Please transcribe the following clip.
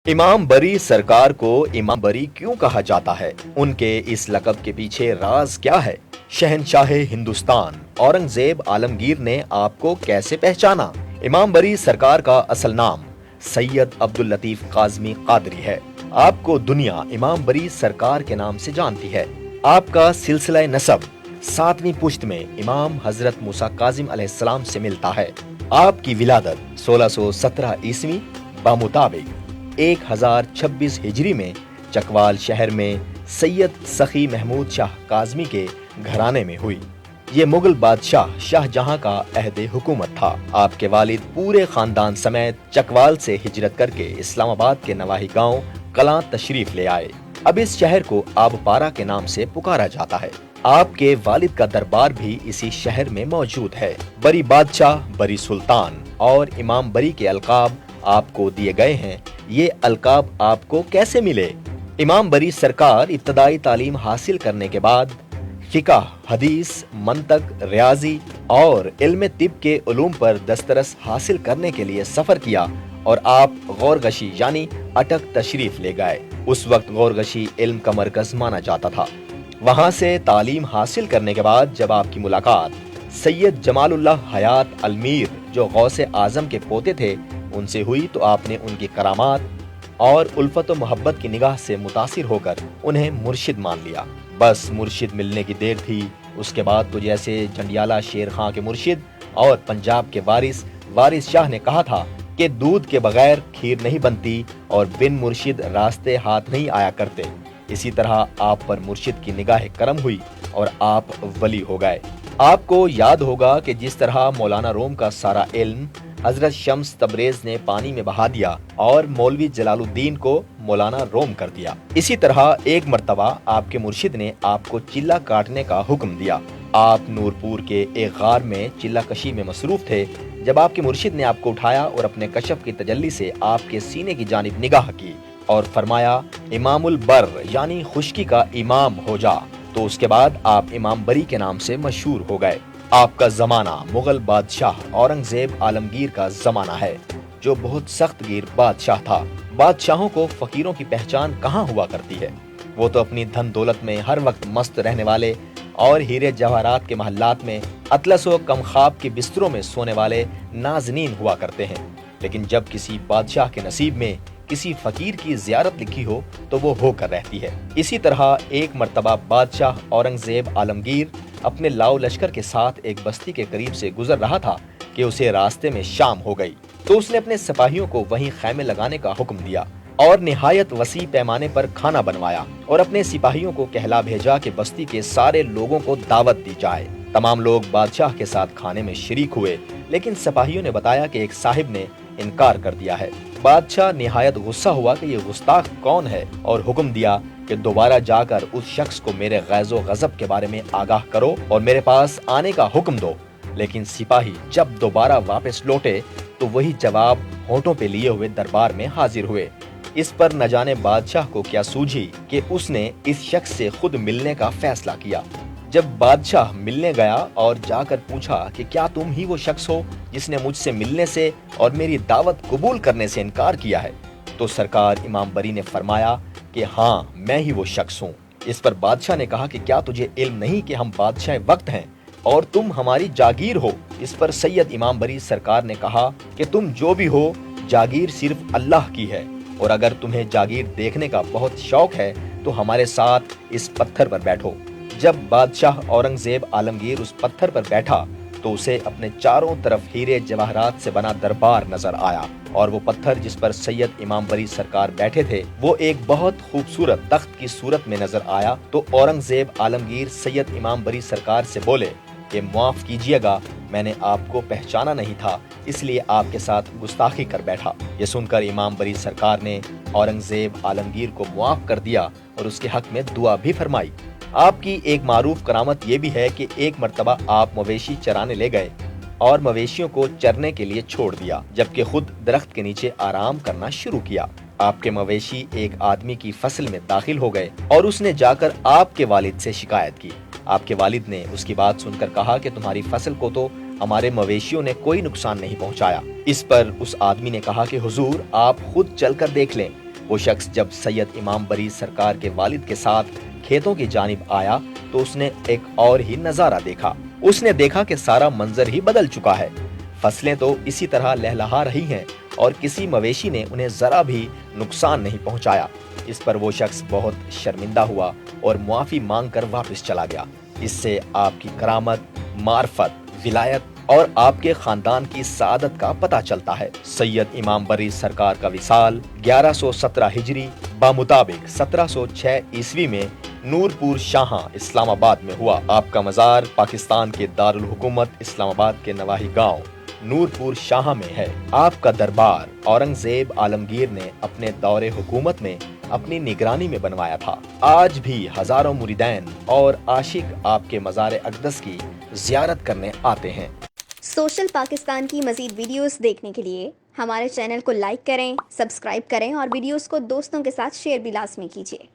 इमाम बरी सरकार को इमाम बरी क्यों कहा जाता है? उनके इस लक़ब के पीछे राज क्या है? शहनशाह हिंदुस्तान औरंगजेब आलमगीर ने आपको कैसे पहचाना? इमाम बरी सरकार का असल नाम सैयद अब्दुल लतीफ काज़मी कादरी है। आपको दुनिया इमाम बरी सरकार के नाम से जानती है। आपका सिलसिला नसब 7वीं पुश्त में इमाम हजरत मूसा काजिम अलैहिस्सलाम से मिलता है। आपकी विलादत 1617 ईस्वी बामुताबिक 1026 हिजरी में चकवाल शहर में सैयद सखी महमूद शाह काज़मी के घराने में हुई। ये मुगल बादशाह शाहजहां का अहदे हुकूमत था। आपके वालिद पूरे खानदान समेत चकवाल से हिजरत करके इस्लामाबाद के नवाही गांव कलां तशरीफ ले आए। अब इस शहर को आबपारा के नाम से पुकारा जाता है। आपके वालिद का दरबार भी इसी शहर में मौजूद है। बरी बादशाह, बरी सुल्तान और इमाम बरी के अलकाब आपको दिए गए हैं। ये अलकाब आपको कैसे मिले? इमाम बरी सरकार इब्तदाई तालीम हासिल करने के बाद फिक़ह, हदीस, मंतक, रियाजी और इल्म तिब के उलूम पर दस्तरस हासिल करने के लिए सफर किया और आप गौरगशी यानी अटक तशरीफ ले गए। उस वक्त गौरगशी इल्म का मरकज माना जाता था। वहां से तालीम हासिल करने के बाद जब आपकी मुलाकात सैयद जमालुल्लाह हयात अलमीर जो गौसे आजम के पोते थे उनसे हुई तो आपने उनकी करामात और उल्फत व मोहब्बत की निगाह से मुतासिर होकर उन्हें मुर्शिद मान लिया। बस मुर्शिद मिलने की देर थी। उसके बाद तो जैसे जंडियाला शेर खां के मुर्शिद और पंजाब के वारिस शाह ने कहा था कि दूध के बगैर खीर नहीं बनती और बिन मुर्शिद रास्ते हाथ नहीं आया करते, इसी तरह आप पर मुर्शिद की निगाह करम हुई और आप वली हो गए। आपको याद होगा कि जिस तरह मौलाना रोम का सारा इल्म हजरत शम्स तबरेज ने पानी में बहा दिया और मौलवी जलालुद्दीन को मौलाना रोम कर दिया, इसी तरह एक मर्तबा आपके मुर्शिद ने आपको चिल्ला काटने का हुक्म दिया। आप नूरपुर के एक गार में चिल्ला कशी में मसरूफ थे जब आपके मुर्शिद ने आपको उठाया और अपने कशफ की तजल्ली से आपके सीने की जानिब निगाह की और फरमाया, इमामुल बर यानी खुश्की का इमाम हो जा। तो उसके बाद आप इमाम बरी के नाम से मशहूर हो गए। आपका जमाना मुगल बादशाह औरंगजेब आलमगीर का जमाना है जो बहुत सख्त गिर बादशाह था। बादशाहों को फकीरों की पहचान कहाँ हुआ करती है? वो तो अपनी धन दौलत में हर वक्त मस्त रहने वाले और हीरे जवाहरात के महल्लात में अतलस व कमख्वाब के बिस्तरों में सोने वाले नाजनीन हुआ करते हैं। लेकिन जब किसी बादशाह के नसीब में किसी फकीर की जियारत लिखी हो तो वो होकर रहती है। इसी तरह एक मर्तबा बादशाह औरंगजेब आलमगीर अपने लाओ लश्कर के साथ एक बस्ती के करीब से गुजर रहा था कि उसे रास्ते में शाम हो गई, तो उसने अपने सिपाहियों को वहीं खैमे लगाने का हुक्म दिया और निहायत वसी पैमाने पर खाना बनवाया और अपने सिपाहियों को कहला भेजा कि बस्ती के सारे लोगों को दावत दी जाए। तमाम लोग बादशाह के साथ खाने में शरीक हुए, लेकिन सिपाहियों ने बताया कि एक साहिब ने इनकार कर दिया है। बादशाह निहायत गुस्सा हुआ कि ये गुस्ताख कौन है और हुक्म दिया कि दोबारा जाकर उस शख्स को मेरे गैज़ो गज़ब के बारे में आगाह करो और मेरे पास आने का हुक्म दो। लेकिन सिपाही जब दोबारा वापस लौटे तो वही जवाब होंठों पे लिए हुए दरबार में हाजिर हुए। इस पर न जाने बादशाह को क्या सूझी कि उसने इस शख्स से खुद मिलने का फैसला किया। जब बादशाह मिलने गया और जाकर पूछा कि क्या तुम ही वो शख्स हो जिसने मुझसे मिलने से और मेरी दावत कबूल करने से इनकार किया है, तो सरकार इमाम बरी ने फरमाया कि हाँ, मैं ही वो शख्स हूँ। इस पर बादशाह ने कहा कि क्या तुझे इल्म नहीं कि हम बादशाह वक्त हैं और तुम हमारी जागीर हो? इस पर सैयद इमाम बरी सरकार ने कहा कि तुम जो भी हो, जागीर सिर्फ अल्लाह की है और अगर तुम्हें जागीर देखने का बहुत शौक है तो हमारे साथ इस पत्थर पर बैठो। जब बादशाह औरंगजेब आलमगीर उस पत्थर पर बैठा तो उसे अपने चारों तरफ हीरे जवाहरात से बना दरबार नजर आया और वो पत्थर जिस पर सैयद इमाम बरी सरकार बैठे थे वो एक बहुत खूबसूरत तख्त की सूरत में नजर आया। तो औरंगजेब आलमगीर सैयद इमाम बरी सरकार से बोले कि माफ कीजिएगा, मैंने आपको पहचाना नहीं था, इसलिए आपके साथ गुस्ताखी कर बैठा। ये सुनकर इमाम बरी सरकार ने औरंगजेब आलमगीर को मुआफ कर दिया और उसके हक में दुआ भी फरमाई। आपकी एक मारूफ करामत ये भी है कि एक मर्तबा आप मवेशी चराने ले गए और मवेशियों को चरने के लिए छोड़ दिया, जबकि खुद दरख्त के नीचे आराम करना शुरू किया। आपके मवेशी एक आदमी की फसल में दाखिल हो गए और उसने जाकर आपके वालिद से शिकायत की। आपके वालिद ने उसकी बात सुनकर कहा कि तुम्हारी फसल को तो हमारे मवेशियों ने कोई नुकसान नहीं पहुंचाया। इस पर उस आदमी ने कहा कि हुजूर, आप खुद चलकर देख लें, वो शख्स जब सैयद इमाम बरी सरकार के वालिद के साथ खेतों की जानिब आया तो उसने एक और ही नजारा देखा। उसने देखा कि सारा मंजर ही बदल चुका है। फसलें तो इसी तरह लहलहा रही हैं और किसी मवेशी ने उन्हें जरा भी नुकसान नहीं पहुंचाया। इस पर वो शख्स बहुत शर्मिंदा हुआ और मुआफी मांगकर वापस चला गया। इससे आपकी करामत, मार्फत, विलायत और आपके खानदान की सादत का पता चलता है। सैयद इमाम बरी सरकार का विसाल 1117 हिजरी बामुताबिक 1706 ईस्वी में नूरपुर शाह इस्लामाबाद में हुआ। आपका मज़ार पाकिस्तान के दारुल हुकूमत इस्लामाबाद के नवाही गांव नूरपुर शाह में है। आपका दरबार औरंगजेब आलमगीर ने अपने दौरे हुकूमत में अपनी निगरानी में बनवाया था। आज भी हजारों मुरीदैन और आशिक आपके मज़ार अक़दस की ज़ियारत करने आते हैं। सोशल पाकिस्तान की मज़ीद वीडियोस देखने के लिए हमारे चैनल को लाइक करें, सब्सक्राइब करें और वीडियोस को दोस्तों के साथ शेयर भी लाज़मी कीजिए।